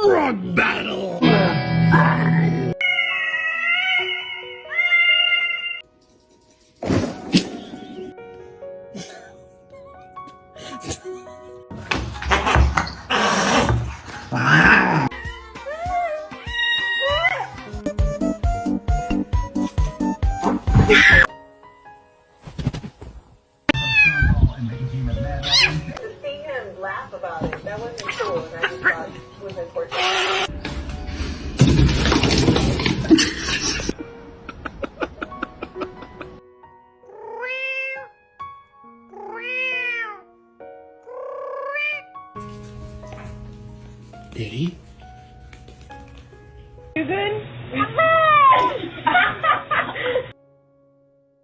Rug battle! To see him laugh about it, that wasn't cool, and I just thought it was important. Did he? You good?